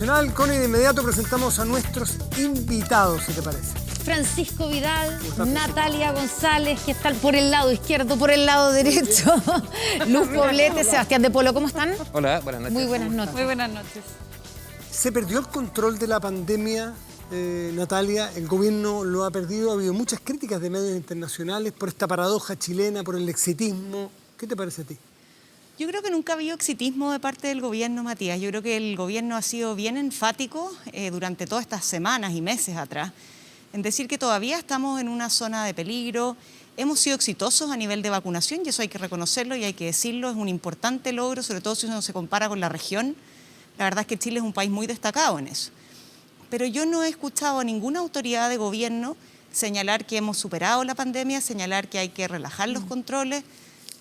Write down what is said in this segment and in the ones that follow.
Internacional. Connie, de inmediato presentamos a nuestros invitados, si te parece. Francisco Vidal, Natalia González, que están por el lado izquierdo, por el lado derecho. Luz Poblete, Sebastián de Polo, ¿cómo están? Hola, buenas noches. Muy buenas noches. Muy buenas noches. ¿Se perdió el control de la pandemia, Natalia? ¿El gobierno lo ha perdido? Ha habido muchas críticas de medios internacionales por esta paradoja chilena, por el exitismo. ¿Qué te parece a ti? Yo creo que nunca ha habido exitismo de parte del gobierno, Matías. Yo creo que el gobierno ha sido bien enfático durante todas estas semanas y meses atrás en decir que todavía estamos en una zona de peligro. Hemos sido exitosos a nivel de vacunación y eso hay que reconocerlo y hay que decirlo. Es un importante logro, sobre todo si uno se compara con la región. La verdad es que Chile es un país muy destacado en eso. Pero yo no he escuchado a ninguna autoridad de gobierno señalar que hemos superado la pandemia, señalar que hay que relajar los controles.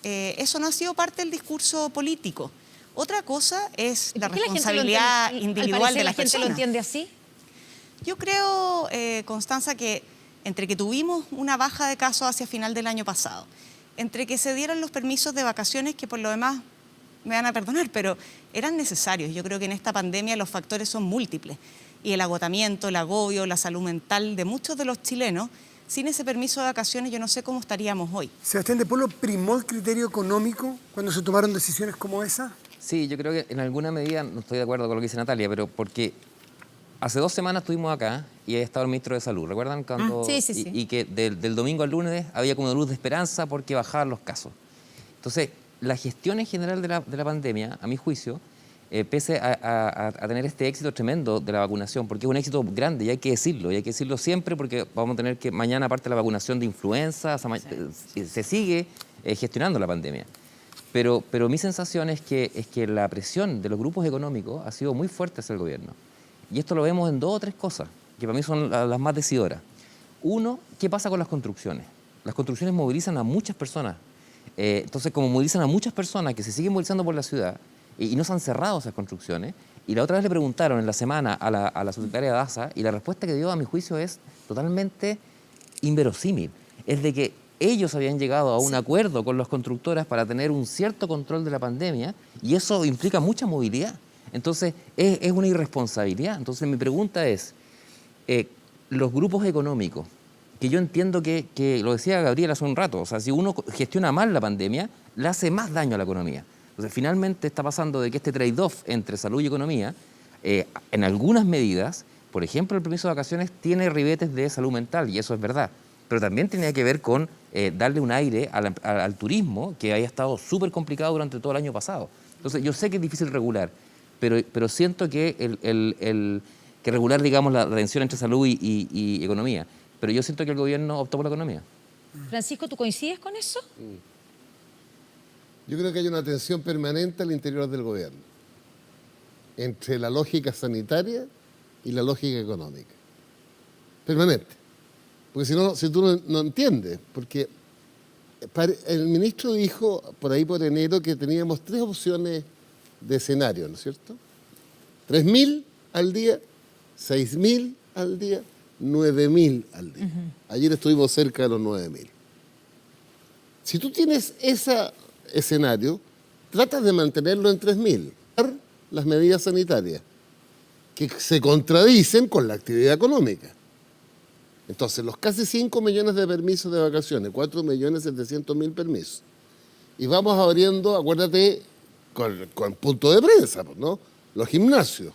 Eso no ha sido parte del discurso político. Otra cosa es la responsabilidad individual de las personas. ¿La gente lo entiende así? Yo creo, Constanza, que entre que tuvimos una baja de casos hacia final del año pasado, entre que se dieron los permisos de vacaciones, que por lo demás me van a perdonar, pero eran necesarios. Yo creo que en esta pandemia los factores son múltiples y el agotamiento, el agobio, la salud mental de muchos de los chilenos, sin ese permiso de vacaciones yo no sé cómo estaríamos hoy. Sebastián de Polo, ¿primó el criterio económico cuando se tomaron decisiones como esa? Sí, yo creo que en alguna medida no estoy de acuerdo con lo que dice Natalia, pero porque hace 2 semanas estuvimos acá y ha estado el ministro de Salud, ¿recuerdan? Cuando, sí. Y que del domingo al lunes había como una luz de esperanza porque bajaban los casos. Entonces, la gestión en general de la pandemia, a mi juicio, pese a tener este éxito tremendo de la vacunación, porque es un éxito grande y hay que decirlo siempre porque vamos a tener que mañana, aparte de la vacunación de influenza, se sigue gestionando la pandemia. Pero mi sensación es que la presión de los grupos económicos ha sido muy fuerte hacia el gobierno. Y esto lo vemos en 2 o 3 cosas, que para mí son las más decidoras. Uno, ¿qué pasa con las construcciones? Las construcciones movilizan a muchas personas. Entonces, como movilizan a muchas personas que se siguen movilizando por la ciudad, y no se han cerrado esas construcciones. Y la otra vez le preguntaron en la semana a la subsecretaria Daza y la respuesta que dio, a mi juicio, es totalmente inverosímil. Es de que ellos habían llegado a un acuerdo con las constructoras para tener un cierto control de la pandemia y eso implica mucha movilidad. Entonces, es una irresponsabilidad. Entonces, mi pregunta es, los grupos económicos, que yo entiendo que lo decía Gabriel hace un rato, o sea, si uno gestiona mal la pandemia, le hace más daño a la economía. Entonces, finalmente está pasando de que este trade-off entre salud y economía, en algunas medidas, por ejemplo, el permiso de vacaciones tiene ribetes de salud mental, y eso es verdad, pero también tenía que ver con darle un aire al turismo, que haya estado súper complicado durante todo el año pasado. Entonces, yo sé que es difícil regular, pero siento que que regular, digamos, la tensión entre salud y economía, pero yo siento que el gobierno optó por la economía. Francisco, ¿tú coincides con eso? Yo creo que hay una tensión permanente al interior del gobierno entre la lógica sanitaria y la lógica económica. Permanente. Porque si tú no entiendes, porque el ministro dijo por ahí por enero que teníamos 3 opciones de escenario, ¿no es cierto? 3.000 al día, 6.000 al día, 9.000 al día. Ayer estuvimos cerca de los 9.000. Si tú tienes ese escenario, tratas de mantenerlo en 3.000. Las medidas sanitarias, que se contradicen con la actividad económica. Entonces, los casi 5 millones de permisos de vacaciones, 4.700.000 permisos. Y vamos abriendo, acuérdate, con punto de prensa, ¿no? Los gimnasios.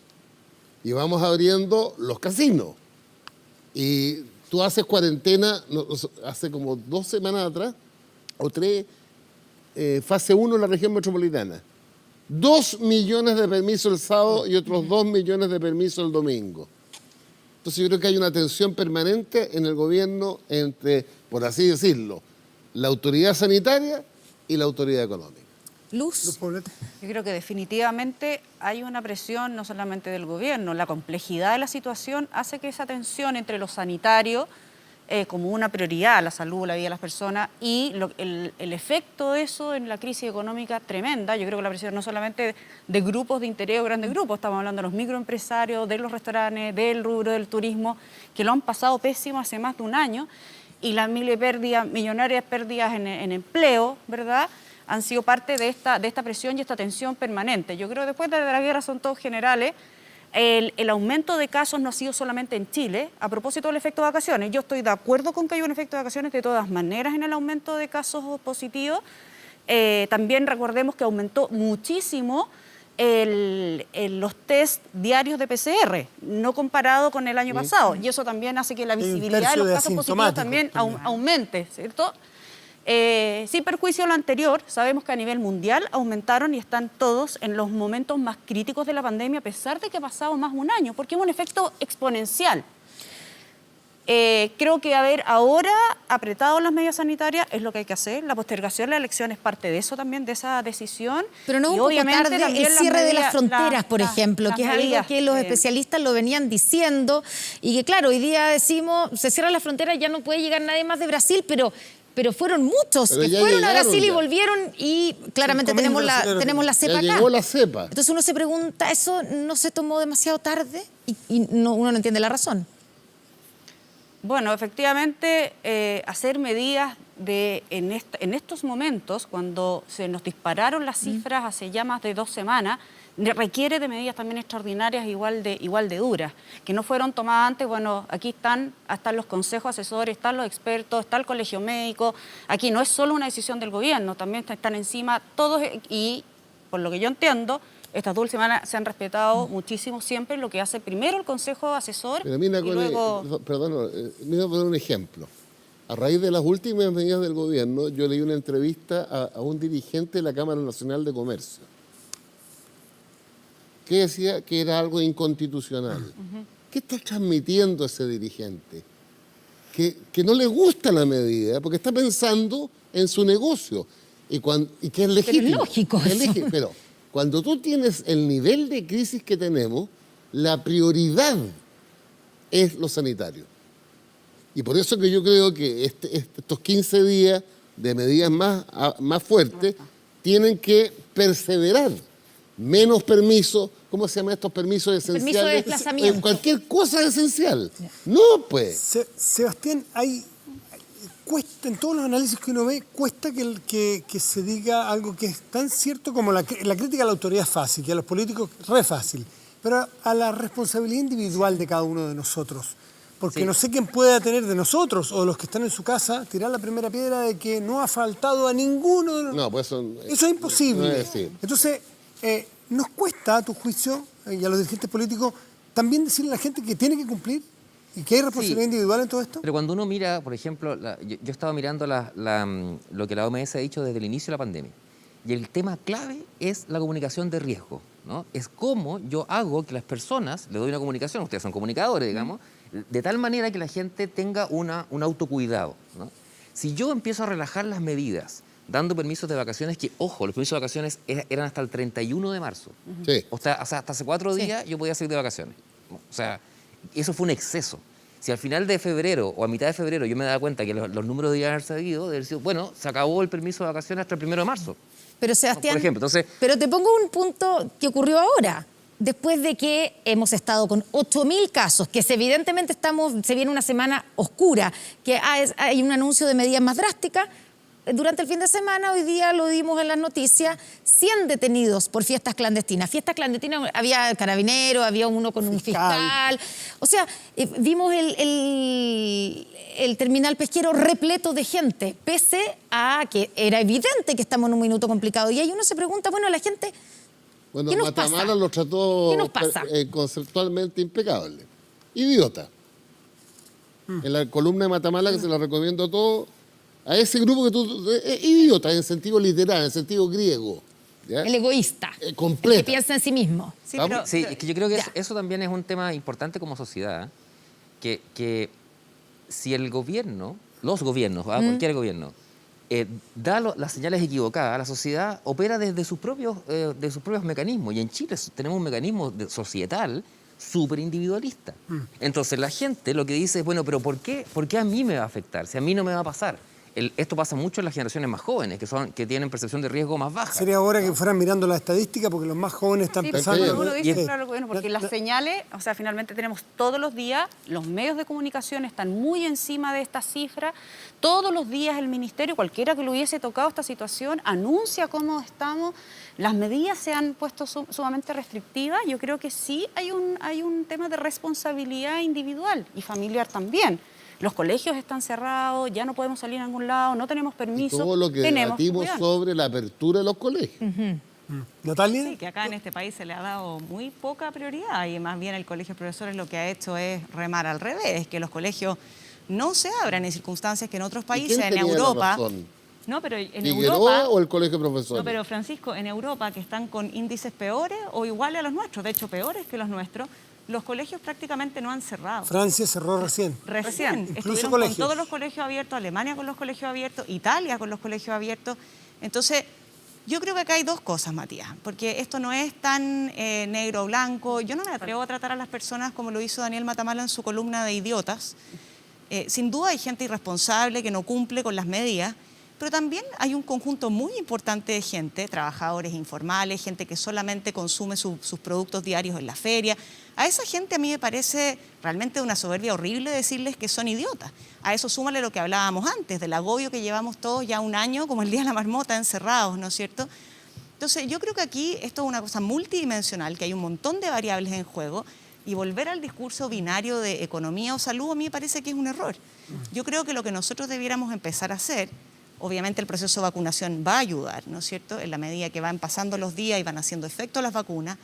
Y vamos abriendo los casinos. Y tú haces cuarentena, hace como 2 semanas atrás, o 3, fase 1 en la región metropolitana. 2 millones de permisos el sábado y otros 2 millones de permisos el domingo. Entonces yo creo que hay una tensión permanente en el gobierno entre, por así decirlo, la autoridad sanitaria y la autoridad económica. Luz. Yo creo que definitivamente hay una presión no solamente del gobierno, la complejidad de la situación hace que esa tensión entre lo sanitario como una prioridad, la salud, la vida de las personas y el efecto de eso en la crisis económica tremenda. Yo creo que la presión no solamente de grupos de interés o grandes grupos, estamos hablando de los microempresarios, de los restaurantes, del rubro del turismo, que lo han pasado pésimo hace más de un año y las millonarias pérdidas en empleo, ¿verdad?, han sido parte de esta presión y esta tensión permanente. Yo creo que después de la guerra son todos generales. el aumento de casos no ha sido solamente en Chile. A propósito del efecto de vacaciones, yo estoy de acuerdo con que hay un efecto de vacaciones de todas maneras en el aumento de casos positivos. También recordemos que aumentó muchísimo los test diarios de PCR, no comparado con el año pasado. Y eso también hace que la visibilidad de los casos positivos también aumente, ¿cierto? Sin perjuicio de lo anterior, sabemos que a nivel mundial aumentaron y están todos en los momentos más críticos de la pandemia, a pesar de que ha pasado más de un año, porque es un efecto exponencial. Creo que haber ahora apretado las medidas sanitarias es lo que hay que hacer. La postergación de la elección es parte de eso también, de esa decisión. Pero no y un poco obviamente tarde también el cierre de las fronteras, por las ejemplo, que es algo medidas, que los especialistas lo venían diciendo y que claro, hoy día decimos, se cierran las fronteras, ya no puede llegar nadie más de Brasil, pero fueron muchos Pero que ya fueron a llegaron Brasil y ya. volvieron y claramente 5.000 tenemos brasileños la cepa Ya acá. llegó la cepa. Entonces uno se pregunta, ¿eso no se tomó demasiado tarde? Y uno no entiende la razón. Bueno, efectivamente, hacer medidas en estos momentos, cuando se nos dispararon las cifras hace ya más de 2 semanas, requiere de medidas también extraordinarias igual de duras, que no fueron tomadas antes. Bueno, aquí están los consejos asesores, están los expertos, está el colegio médico. Aquí no es solo una decisión del gobierno, también están encima todos y, por lo que yo entiendo, estas 2 semanas se han respetado muchísimo siempre lo que hace primero el consejo asesor Pero mira, y luego... perdón, me voy a poner un ejemplo. A raíz de las últimas medidas del gobierno, yo leí una entrevista a un dirigente de la Cámara Nacional de Comercio que decía que era algo inconstitucional. ¿Qué está transmitiendo ese dirigente? Que no le gusta la medida porque está pensando en su negocio y que es legítimo. Pero es lógico eso. Pero cuando tú tienes el nivel de crisis que tenemos, la prioridad es lo sanitario. Y por eso que yo creo que estos 15 días de medidas más fuertes tienen que perseverar. Menos permisos, ¿cómo se llaman estos permisos esenciales? Permiso de desplazamiento. Cualquier cosa esencial. No, pues. Sebastián, cuesta, en todos los análisis que uno ve, cuesta que se diga algo que es tan cierto como la crítica a la autoridad es fácil, que a los políticos re fácil, pero a la responsabilidad individual de cada uno de nosotros. Porque Sí. no sé quién pueda tener de nosotros o de los que están en su casa, tirar la primera piedra de que no ha faltado a ninguno de los... No, pues Eso es imposible. no es decir. Entonces, nos cuesta, a tu juicio, y a los dirigentes políticos, también decirle a la gente que tiene que cumplir y que hay responsabilidad individual en todo esto. Pero cuando uno mira, por ejemplo, yo estaba mirando lo que la OMS ha dicho desde el inicio de la pandemia. Y el tema clave es la comunicación de riesgo, ¿no? Es cómo yo hago que las personas, le doy una comunicación, ustedes son comunicadores, digamos, de tal manera que la gente tenga un autocuidado, ¿no? Si yo empiezo a relajar las medidas, dando permisos de vacaciones, que, ojo, los permisos de vacaciones eran hasta el 31 de marzo. Sí. O sea, hasta hace 4 días yo podía salir de vacaciones. O sea, eso fue un exceso. Si al final de febrero o a mitad de febrero yo me daba cuenta que los números debían haber seguido, debe haber sido, bueno, se acabó el permiso de vacaciones hasta el 1 de marzo. Pero Sebastián, Por ejemplo, entonces... pero te pongo un punto que ocurrió ahora. Después de que hemos estado con 8.000 casos, que evidentemente se viene una semana oscura, que hay un anuncio de medidas más drásticas, durante el fin de semana, hoy día lo dimos en las noticias, 100 detenidos por fiestas clandestinas. Fiestas clandestinas, había carabineros, había uno con un fiscal. O sea, vimos el terminal pesquero repleto de gente, pese a que era evidente que estamos en un minuto complicado. Y ahí uno se pregunta, bueno, la gente... Bueno, ¿Qué nos Matamala pasa? lo trató ¿Qué nos pasa? conceptualmente impecable. Idiota. En la columna de Matamala, que se la recomiendo a todos, a ese grupo que tú... idiota, en sentido literal, en sentido griego. ¿ya? El egoísta, el completa. que piensa en sí mismo. Sí, Vamos. pero- Sí, es que yo creo que Ya. eso también es un tema importante como sociedad, que si el gobierno, los gobiernos, cualquier gobierno, da las señales equivocadas, la sociedad opera desde sus propios mecanismos. Y en Chile tenemos un mecanismo societal súper individualista. Entonces la gente lo que dice es, bueno, pero ¿por qué a mí me va a afectar? Si a mí no me va a pasar. esto pasa mucho en las generaciones más jóvenes, que tienen percepción de riesgo más baja. Sería ahora que fueran mirando las estadísticas porque los más jóvenes están Sí, pensando... pero uno dice, Sí. claro, bueno, porque las señales, o sea, finalmente tenemos todos los días, los medios de comunicación están muy encima de esta cifra, todos los días el ministerio, cualquiera que lo hubiese tocado esta situación, anuncia cómo estamos, las medidas se han puesto sumamente restrictivas, yo creo que sí hay un tema de responsabilidad individual y familiar también. Los colegios están cerrados, ya no podemos salir a ningún lado, no tenemos Y permiso. todo lo que tenemos debatimos cuidar. sobre la apertura de los colegios. ¿Natalia? Sí, que acá en este país se le ha dado muy poca prioridad y más bien el Colegio de Profesores lo que ha hecho es remar al revés, que los colegios no se abran en circunstancias que en otros países, quién en tenía la Europa... razón? No, pero en ¿Figueroa Europa... o el Colegio de Profesores? No, pero Francisco, en Europa, que están con índices peores o iguales a los nuestros, de hecho peores que los nuestros, los colegios prácticamente no han cerrado. Francia cerró recién. Recién. Incluso Estuvieron colegios. con todos los colegios abiertos, Alemania con los colegios abiertos, Italia con los colegios abiertos. Entonces, yo creo que acá hay dos cosas, Matías, porque esto no es tan negro o blanco. Yo no me atrevo a tratar a las personas como lo hizo Daniel Matamala en su columna de idiotas. Sin duda hay gente irresponsable que no cumple con las medidas, pero también hay un conjunto muy importante de gente, trabajadores informales, gente que solamente consume sus productos diarios en la feria. A esa gente a mí me parece realmente una soberbia horrible decirles que son idiotas. A eso súmale lo que hablábamos antes, del agobio que llevamos todos ya un año, como el Día de la Marmota, encerrados, ¿no es cierto? Entonces, yo creo que aquí esto es una cosa multidimensional, que hay un montón de variables en juego, y volver al discurso binario de economía o salud a mí me parece que es un error. Yo creo que lo que nosotros debiéramos empezar a hacer, obviamente el proceso de vacunación va a ayudar, ¿no es cierto?, en la medida que van pasando los días y van haciendo efecto las vacunas,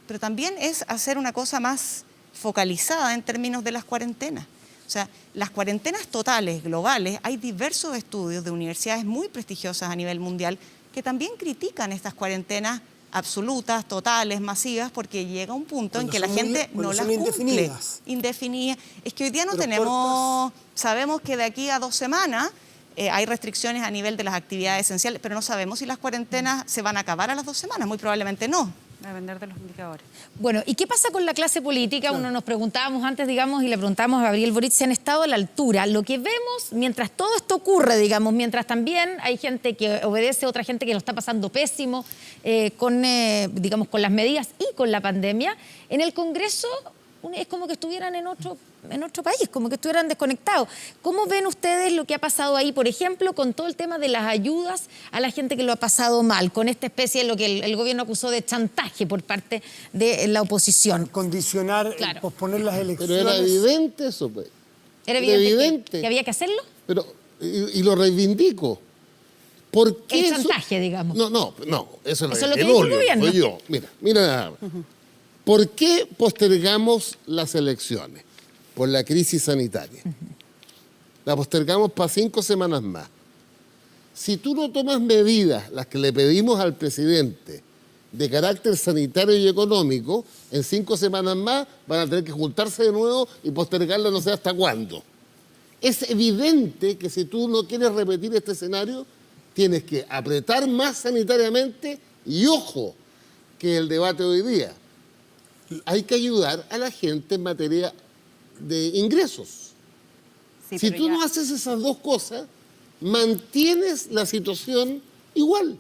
pero también es hacer una cosa más focalizada en términos de las cuarentenas. O sea, las cuarentenas totales, globales, hay diversos estudios de universidades muy prestigiosas a nivel mundial que también critican estas cuarentenas absolutas, totales, masivas, porque llega un punto en Cuando que la son gente muy- no cuando las son cumple. indefinidas. Indefinidas. Es que hoy día no Pero tenemos, sabemos que de aquí a 2 semanas hay restricciones a nivel de las actividades esenciales, pero no sabemos si las cuarentenas se van a acabar a las 2 semanas, muy probablemente no. Va a depender de los indicadores. Bueno, ¿y qué pasa con la clase política? Uno nos preguntábamos antes, digamos, y le preguntamos a Gabriel Boric si han estado a la altura. Lo que vemos mientras todo esto ocurre, digamos, mientras también hay gente que obedece, otra gente que lo está pasando pésimo digamos, con las medidas y con la pandemia, en el Congreso es como que estuvieran en otro país, como que estuvieran desconectados. ¿Cómo ven ustedes lo que ha pasado ahí, por ejemplo, con todo el tema de las ayudas a la gente que lo ha pasado mal, con esta especie de lo que el gobierno acusó de chantaje por parte de la oposición? Condicionar, Claro. posponer las Pero elecciones. era evidente eso, pues. ¿Era Era evidente evidente. que había que hacerlo? Pero, y lo reivindico. ¿Por qué El eso? chantaje, digamos. No, eso Eso es lo que dijo el gobierno. soy yo. Mira nada más. ¿Por qué postergamos las elecciones? Por la crisis sanitaria. La postergamos para 5 semanas más. Si tú no tomas medidas, las que le pedimos al presidente, de carácter sanitario y económico, en 5 semanas más van a tener que juntarse de nuevo y postergarla no sé hasta cuándo. Es evidente que si tú no quieres repetir este escenario, tienes que apretar más sanitariamente y ojo, que el debate hoy día. Hay que ayudar a la gente en materia de ingresos. Sí, Si pero tú ya- no haces esas dos cosas, mantienes la situación igual.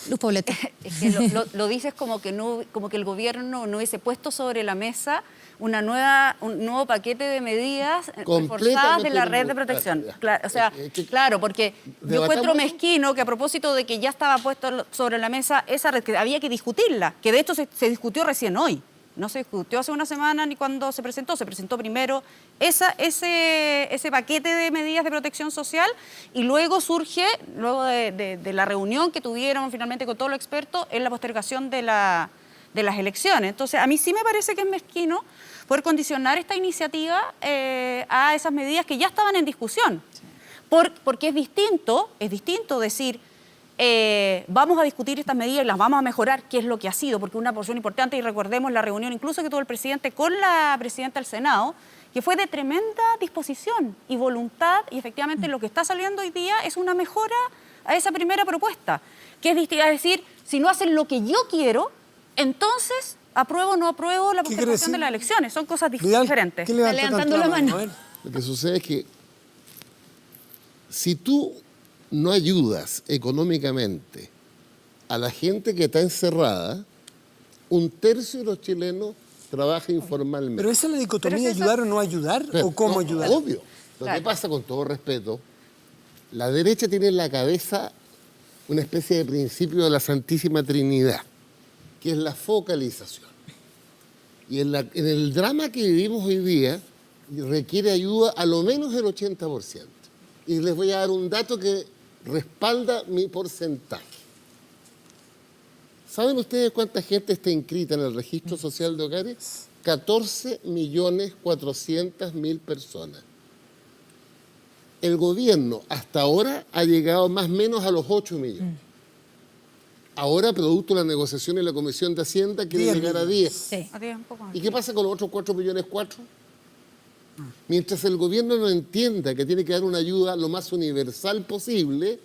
Luz Poblete. Es que lo dices como que el gobierno no hubiese puesto sobre la mesa un nuevo paquete de medidas reforzadas de la red de protección. Claro, o sea, claro, porque yo encuentro mezquino que a propósito de que ya estaba puesto sobre la mesa esa red, que había que discutirla, que de esto se discutió recién hoy. No se discutió hace una semana ni cuando se presentó primero ese paquete de medidas de protección social y luego surge, luego de la reunión que tuvieron finalmente con todos los expertos, en la postergación de las elecciones. Entonces, a mí sí me parece que es mezquino poder condicionar esta iniciativa a esas medidas que ya estaban en discusión. Porque es distinto decir, vamos a discutir estas medidas y las vamos a mejorar, que es lo que ha sido, porque una porción importante, y recordemos la reunión incluso que tuvo el presidente con la presidenta del Senado, que fue de tremenda disposición y voluntad, y efectivamente lo que está saliendo hoy día es una mejora a esa primera propuesta, que es decir, si no hacen lo que yo quiero, entonces apruebo o no apruebo la ¿Qué quiere postergación de decir? las elecciones, son cosas Vidal, diferentes. ¿qué levanta Está tanto levantando la mano. A ver. Lo que sucede es que si tú no ayudas económicamente a la gente que está encerrada, 1/3 de los chilenos trabaja informalmente. Pero esa es la dicotomía, Pero es esa- ayudar o no ayudar, Pero, o cómo no, ayudar. Obvio. Lo Claro. que pasa, con todo respeto, la derecha tiene en la cabeza una especie de principio de la Santísima Trinidad, que es la focalización. Y en el drama que vivimos hoy día, requiere ayuda a lo menos el 80%. Y les voy a dar un dato que respalda mi porcentaje. ¿Saben ustedes cuánta gente está inscrita en el Registro Social de Hogares? 14.400.000 personas. El gobierno hasta ahora ha llegado más o menos a los 8 millones. Ahora, producto de la negociación en la Comisión de Hacienda, quiere 10 llegar a millones. 10. Sí. A 10 un poco más. ¿Y qué pasa con los otros 4 millones 4? Mientras el gobierno no entienda que tiene que dar una ayuda lo más universal posible,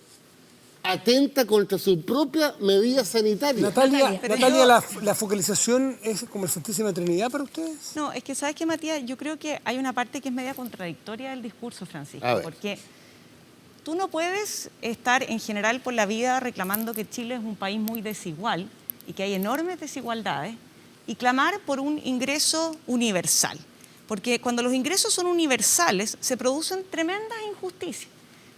atenta contra su propia medida sanitaria. Natalia, Pero Natalia, yo- la focalización es como la Santísima Trinidad para ustedes. No, es que ¿sabes qué, Matías? Yo creo que hay una parte que es media contradictoria del discurso, Francisco, A ver. porque tú no puedes estar en general por la vida reclamando que Chile es un país muy desigual y que hay enormes desigualdades y clamar por un ingreso universal. Porque cuando los ingresos son universales se producen tremendas injusticias.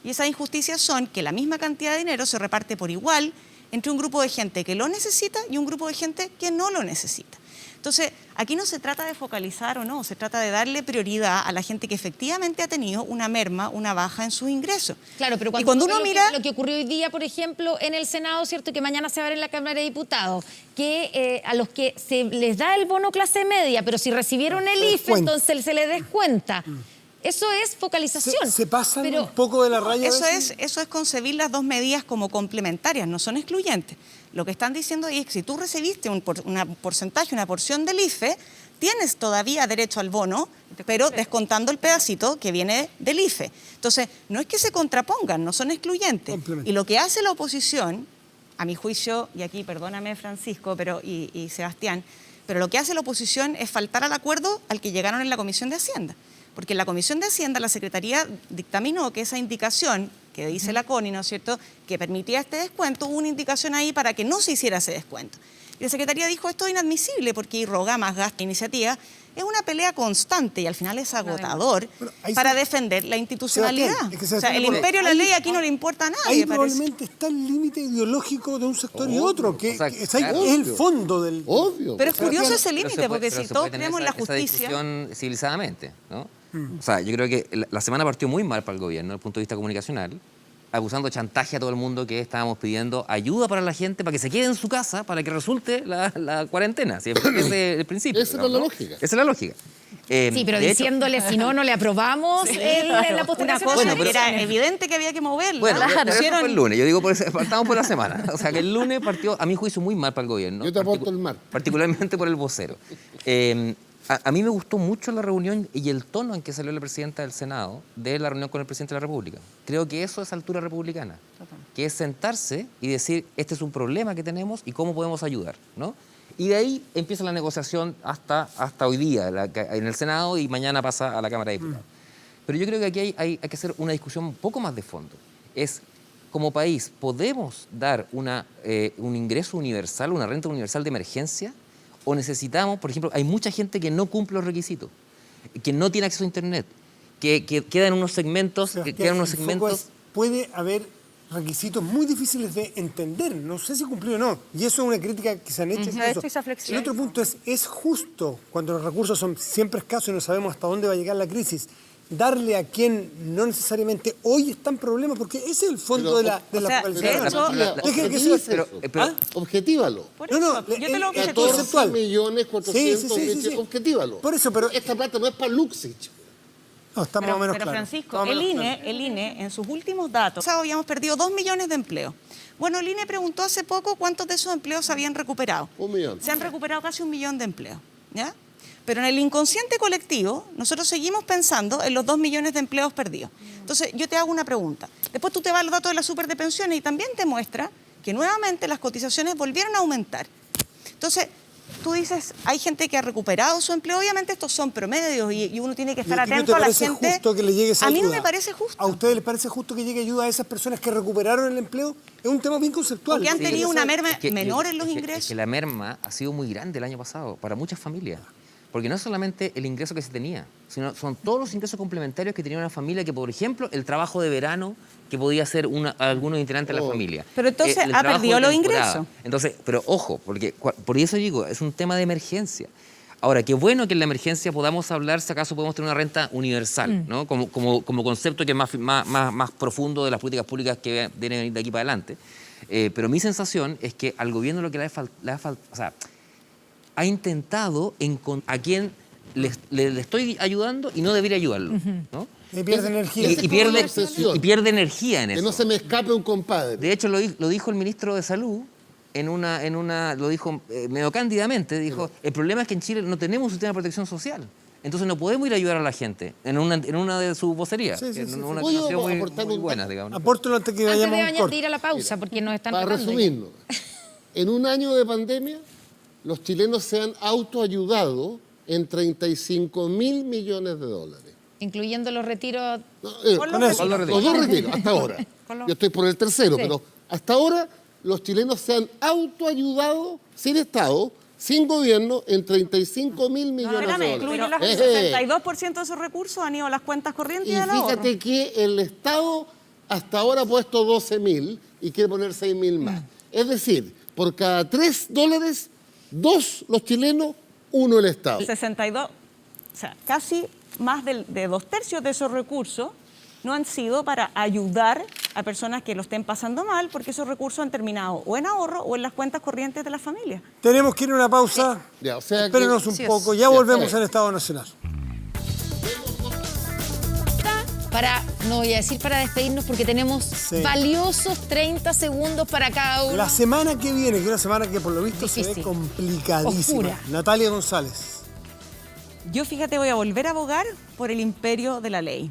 Y esas injusticias son que la misma cantidad de dinero se reparte por igual entre un grupo de gente que lo necesita y un grupo de gente que no lo necesita. Entonces, aquí no se trata de focalizar o no, se trata de darle prioridad a la gente que efectivamente ha tenido una merma, una baja en sus ingresos. Claro, pero Y cuando uno ve mira... lo que ocurrió hoy día, por ejemplo, en el Senado, ¿cierto? Que mañana se va a ver en la Cámara de Diputados, que a los que se les da el bono clase media, pero si recibieron el IFE, descuenta. entonces se les descuenta. Eso es focalización. Se pasan pero, un poco de la raya. a Eso veces. es concebir las dos medidas como complementarias, no son excluyentes. Lo que están diciendo es que si tú recibiste un porcentaje, una porción del IFE, tienes todavía derecho al bono, pero descontando el pedacito que viene del IFE. Entonces, no es que se contrapongan, no son excluyentes. Complemento. Y lo que hace la oposición, a mi juicio, y aquí perdóname Francisco y Sebastián, pero lo que hace la oposición es faltar al acuerdo al que llegaron en la Comisión de Hacienda. Porque en la Comisión de Hacienda la Secretaría dictaminó que esa indicación que dice la CONI, ¿no es cierto?, que permitía este descuento, hubo una indicación ahí para que no se hiciera ese descuento. Y la Secretaría dijo, esto es inadmisible porque irroga más gasto, iniciativa. Es una pelea constante y al final es agotador Bueno, ahí para se- defender la institucionalidad. Sebastián, es que O sea, Sebastián, el imperio de la ahí- ley aquí no le importa a nadie, Ahí parece. probablemente está el límite ideológico de un sector y Obvio. otro, que O sea, es, ahí, claro. es el fondo del... Obvio. Pero es curioso ese Pero límite, se puede- porque pero si se todos puede tener creemos en la esa justicia... discusión civilizadamente, ¿no? O sea, yo creo que la semana partió muy mal para el gobierno desde el punto de vista comunicacional, acusando de chantaje a todo el mundo que estábamos pidiendo ayuda para la gente para que se quede en su casa para que resulte la cuarentena. ¿Sí? Ese es el principio. Esa era la lógica. Esa es la lógica. Sí, pero De hecho- diciéndole, si no, no le aprobamos la postergación. Una cosa Bueno, pero- era evidente que había que moverla. Bueno, Claro. pero eso Pusieron- fue el lunes. Yo digo, partamos por la semana. O sea, que el lunes partió, a mi juicio, muy mal para el gobierno. Yo te aporto el martes. Particularmente por el vocero. A mí me gustó mucho la reunión y el tono en que salió la presidenta del Senado de la reunión con el presidente de la República. Creo que eso es altura republicana, que es sentarse y decir, este es un problema que tenemos y cómo podemos ayudar, ¿no? Y de ahí empieza la negociación hasta hoy día en el Senado y mañana pasa a la Cámara de Diputados. Pero yo creo que aquí hay que hacer una discusión un poco más de fondo. Es, como país, ¿podemos dar un ingreso universal, una renta universal de emergencia? ¿O necesitamos, por ejemplo, hay mucha gente que no cumple los requisitos, que no tiene acceso a Internet, que queda en unos segmentos, Sebastián, que quedan en unos el foco segmentos... es, puede haber requisitos muy difíciles de entender, no sé si cumplir o no, y eso es una crítica que se han hecho. incluso. Esto y esa flexión. El otro punto es justo, cuando los recursos son siempre escasos y no sabemos hasta dónde va a llegar la crisis, darle a quien no necesariamente hoy está en problema, porque ese es el fondo Pero, de la o sea, focalización. de hecho- Dejen que Objetivo sea- es eso. pero- Objetívalo. Por No, eso, no, yo te lo el- que 14 conceptual. millones Sí, 400 sí. objetívalo. Por eso, pero- Esta plata no es para Luxich. No, está más o menos pero claro. Francisco, Está más o el menos claro. INE, en sus últimos datos, habíamos perdido 2 millones de empleos. Bueno, el INE preguntó hace poco cuántos de esos empleos se habían recuperado. 1 millón. Se han recuperado casi 1 millón de empleos, ¿ya? Pero en el inconsciente colectivo, nosotros seguimos pensando en los 2 millones de empleos perdidos. Entonces, yo te hago una pregunta. Después tú te vas a los datos de la super de pensiones y también te muestra que nuevamente las cotizaciones volvieron a aumentar. Entonces, tú dices, hay gente que ha recuperado su empleo, obviamente estos son promedios y uno tiene que estar ¿Y a ti no atento te a la parece gente. justo que le llegue esa A mí no ayuda? me parece justo. ¿A ustedes les parece justo que llegue ayuda a esas personas que recuperaron el empleo? Es un tema bien conceptual. Porque han Sí, tenido yo una sé. merma Es que- menor en los es que- ingresos. Es que la merma ha sido muy grande el año pasado para muchas familias. Porque no es solamente el ingreso que se tenía, sino son todos los ingresos complementarios que tenía una familia, que por ejemplo el trabajo de verano que podía hacer algunos integrantes de la familia. Pero entonces El ha trabajo perdido de los temporada. ingresos. Entonces, pero ojo, porque por eso digo, es un tema de emergencia. Ahora, qué bueno que en la emergencia podamos hablar si acaso podemos tener una renta universal, ¿no? Como concepto que es más profundo de las políticas públicas que deben venir de aquí para adelante. Pero mi sensación es que al gobierno lo que le ha faltado, o sea, ha intentado a quien le estoy ayudando y no debería ayudarlo, ¿no? Y pierde energía. Y pierde, una obsesión. y pierde energía en Que eso. no se me escape un compadre. De hecho, lo dijo el ministro de Salud, lo dijo medio cándidamente, dijo, el problema es que en Chile no tenemos un sistema de protección social. Entonces no podemos ir a ayudar a la gente en una de sus vocerías. Sí, sí, en sí, una sí. Voy a declaración muy, aportar muy un buena, dato. digamos. Apórtelo antes que Antes vayamos a un de corte. ir a la pausa, porque nos están Para tocando ya. resumirnos, en un año de pandemia, los chilenos se han autoayudado en 35 mil millones de dólares. Incluyendo los retiros. No, Con eso. los dos retiros, hasta ahora. Yo estoy por el tercero, Sí. pero hasta ahora los chilenos se han autoayudado sin Estado, sin gobierno, en 35 mil millones de Espérame, dólares. pero el 62% de esos recursos han ido a las cuentas corrientes y, Y al ahorro. fíjate que el Estado hasta ahora ha puesto 12 mil y quiere poner 6 mil más. Es decir, por cada $3, 2 los chilenos, 1 el Estado. 62, o sea, casi más de 2/3 de esos recursos no han sido para ayudar a personas que lo estén pasando mal, porque esos recursos han terminado o en ahorro o en las cuentas corrientes de las familias. Tenemos que ir a una pausa. Ya, o sea que- Espérenos un Sí, poco. es. Ya volvemos está al Estado Nacional. No voy a decir para despedirnos porque tenemos Sí. valiosos 30 segundos para cada uno. La semana que viene, que es una semana que por lo visto se ve Difícil. complicadísima. Oscura. Natalia González. Yo, fíjate, voy a volver a abogar por el imperio de la ley.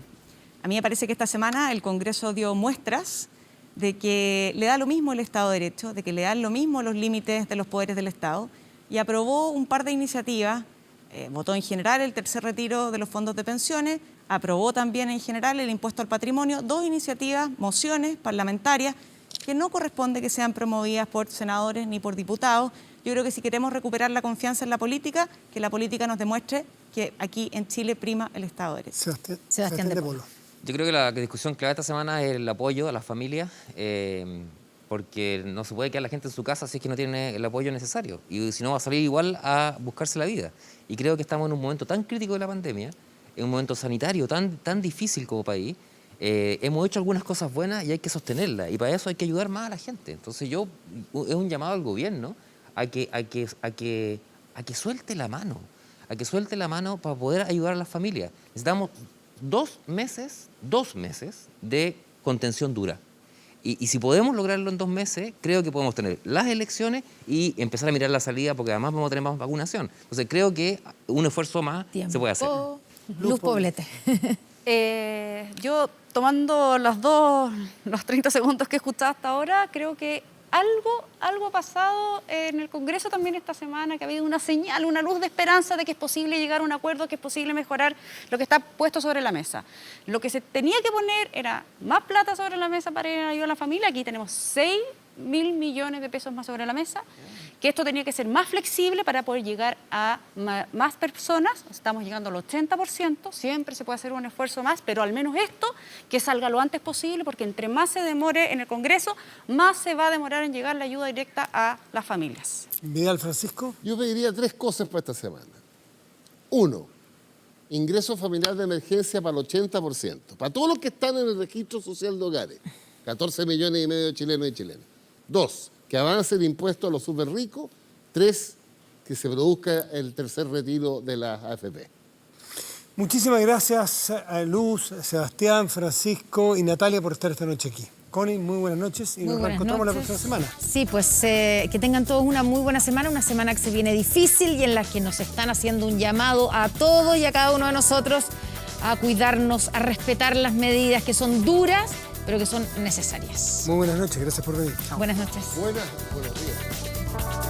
A mí me parece que esta semana el Congreso dio muestras de que le da lo mismo el Estado de Derecho, de que le dan lo mismo los límites de los poderes del Estado, y aprobó un par de iniciativas. Votó en general el tercer retiro de los fondos de pensiones, aprobó también en general el impuesto al patrimonio, 2 iniciativas, mociones parlamentarias, que no corresponde que sean promovidas por senadores ni por diputados. Yo creo que si queremos recuperar la confianza en la política, que la política nos demuestre que aquí en Chile prima el Estado de Derecho. Sebastián de Polo. Yo creo que la discusión clave esta semana es el apoyo a las familias, porque no se puede quedar la gente en su casa si es que no tiene el apoyo necesario. Y si no, va a salir igual a buscarse la vida. Y creo que estamos en un momento tan crítico de la pandemia, en un momento sanitario tan difícil como país. Hemos hecho algunas cosas buenas y hay que sostenerlas. Y para eso hay que ayudar más a la gente. Entonces es un llamado al gobierno a que suelte la mano. A que suelte la mano para poder ayudar a las familias. Necesitamos 2 meses de contención dura. Y si podemos lograrlo en 2 meses, creo que podemos tener las elecciones y empezar a mirar la salida, porque además vamos a tener más vacunación. Entonces creo que un esfuerzo más se puede hacer. Luz Poblete. Yo, tomando los 30 segundos que he escuchado hasta ahora, creo que algo ha pasado en el Congreso también esta semana, que ha habido una señal, una luz de esperanza de que es posible llegar a un acuerdo, que es posible mejorar lo que está puesto sobre la mesa. Lo que se tenía que poner era más plata sobre la mesa para ir a ayudar a la familia. Aquí tenemos 6.000 millones de pesos más sobre la mesa, que esto tenía que ser más flexible para poder llegar a más personas. Estamos llegando al 80%, siempre se puede hacer un esfuerzo más, pero al menos esto, que salga lo antes posible, porque entre más se demore en el Congreso, más se va a demorar en llegar la ayuda directa a las familias. Vidal Francisco. Yo pediría 3 cosas para esta semana. 1, ingreso familiar de emergencia para el 80%. Para todos los que están en el registro social de hogares. 14 millones y medio de chilenos y chilenas. 2, que avance el impuesto a los súper ricos. 3, que se produzca el tercer retiro de las AFP. Muchísimas gracias a Luz, Sebastián, Francisco y Natalia por estar esta noche aquí. Connie, muy buenas noches y Muy nos buenas reencontramos la noches. próxima semana. Sí, pues que tengan todos una muy buena semana que se viene difícil y en la que nos están haciendo un llamado a todos y a cada uno de nosotros a cuidarnos, a respetar las medidas que son duras, pero que son necesarias. Muy buenas noches, gracias por venir. Buenas noches. Buenos días.